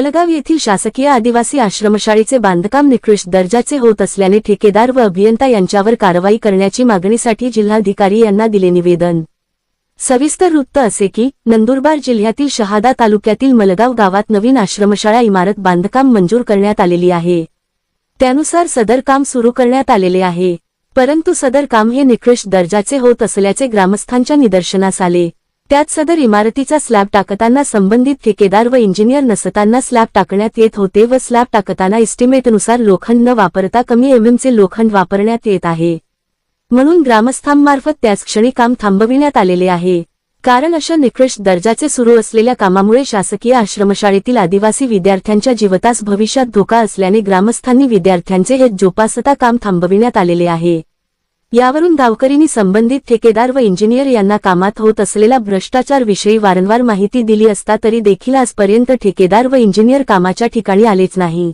मलगाव येथील शासकीय आदिवासी आश्रमशाळेचे बांधकाम निकृष्ट दर्जाचे होत असल्याने ठेकेदार व अभियंता यांच्यावर कारवाई करण्याची मागणीसाठी जिल्हाधिकारी यांना दिले निवेदन। सविस्तर वृत्त असे की नंदुरबार जिल्ह्यातील शहादा तालुक्यातील मलगाव गावात नवीन आश्रमशाळा इमारत बांधकाम मंजूर करण्यात आलेली आहे। त्यानुसार सदर काम सुरू करण्यात आलेले आहे, परंतु सदर काम हे निकृष्ट दर्जाचे होत असल्याचे ग्रामस्थांच्या निदर्शनास आले। त्यात सदर इमारतीचा स्लॅब टाकताना संबंधित ठेकेदार व इंजिनियर नसताना स्लॅब टाकण्यात येत होते व स्लॅब टाकताना एस्टिमेटनुसार लोखंड न वापरता कमी चे लोखंड वापरण्यात येत आहे, म्हणून ग्रामस्थांमार्फत त्याच क्षणी काम थांबविण्यात आलेले आहे। कारण अशा निकृष्ट दर्जाचे सुरू असलेल्या कामामुळे शासकीय आश्रमशाळेतील आदिवासी विद्यार्थ्यांच्या जीवितास भविष्यात धोका असल्याने ग्रामस्थांनी विद्यार्थ्यांचे हित जोपासता काम थांबविण्यात आलेले आहे। यावरून गावकरींनी संबंधित ठेकेदार व इंजिनियर यांना कामात होत असलेला भ्रष्टाचार विषयी वारंवार माहिती दिली असता तरी देखील आजपर्यंत ठेकेदार व इंजिनियर कामाच्या ठिकाणी आलेच नाही,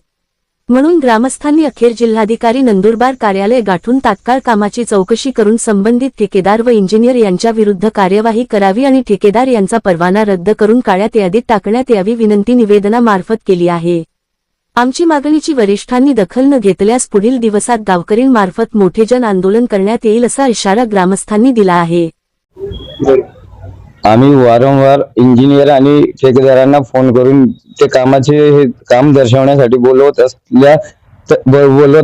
म्हणून ग्रामस्थांनी अखेर जिल्हाधिकारी नंदुरबार कार्यालय गाठून तात्काळ कामाची चौकशी करून संबंधित ठेकेदार व इंजिनियर यांच्या विरुद्ध कार्यवाही करावी आणि ठेकेदार यांचा परवाना रद्द करून काळ्या यादीत टाकण्यात यावी विनंती निवेदनामार्फत केली आहे। आमची मागणीची वरिष्ठांनी दखल न घेतल्यास पुढील दिवसात गावकरींमार्फत मोठे जन आंदोलन करण्यात येईल असा इशारा ग्रामस्थांनी दिला आहे। आम्ही वारंवार इंजिनियर आणि ठेकेदारांना फोन करून ते कामाचे काम दर्शवण्यासाठी बोलवत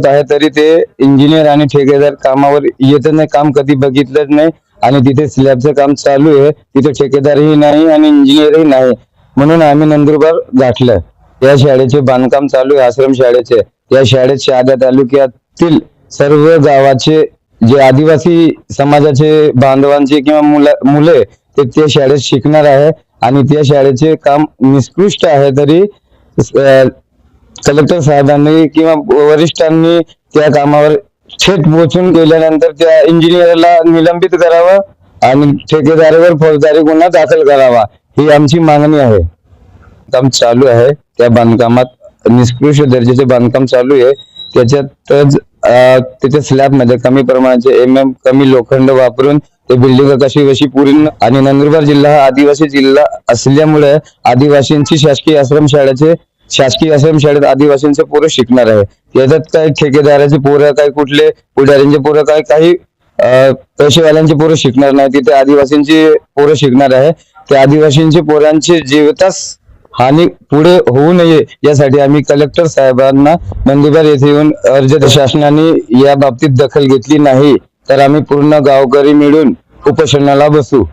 आहे, तरी ते इंजिनियर आणि ठेकेदार कामावर येत नाही, काम कधी बघितलंच नाही। आणि तिथे स्लॅबचं काम चालू आहे, तिथे ठेकेदारही नाही आणि इंजिनियरही नाही, म्हणून आम्ही नंदुरबार गाठलं। या शाळेचे बांधकाम चालू आहे, आश्रम शाळेचे। या शाळेत शहादा तालुक्यातील सर्व गावाचे जे आदिवासी समाजाचे बांधवांचे किंवा मुले ते त्या शाळेत शिकणार आहे आणि त्या शाळेचे काम निकृष्ट आहे, तरी कलेक्टर साहेबांनी किंवा वरिष्ठांनी त्या कामावर थेट पोहोचून गेल्यानंतर त्या इंजिनियरला निलंबित करावं आणि ठेकेदारावर फौजदारी गुन्हा दाखल करावा, ही आमची मागणी आहे। काम चालू आहे, त्या बांधकामात निकृष्ट दर्जाचे बांधकाम चालू आहे। त्याच्यातच त्याच्या स्लॅब मध्ये कमी प्रमाणाचे कमी लोखंड वापरून ते बिल्डिंग कशी वशी पूर्ण। आणि नंदुरबार जिल्हा हा आदिवासी जिल्हा असल्यामुळे आदिवासींची शासकीय आश्रमशाळेत आदिवासींचे पोरं शिकणार आहे। याच्यात काय ठेकेदाराचे पोरं, काय कुठले पुढाऱ्यांचे पोरं, काही पैसेवाल्यांचे पोरं शिकणार नाही, तिथे आदिवासींची पोरं शिकणार आहे। त्या आदिवासींचे पोरांचे जीवितास हानी पुढे होऊ नये यासाठी आम्ही कलेक्टर साहेबांना नंदुरबार येथे येऊन अर्ज, शासनाने या बाबतीत दखल घेतली नाही तर आम्ही पूर्ण गावकरी मिळून उपोषणाला बसू।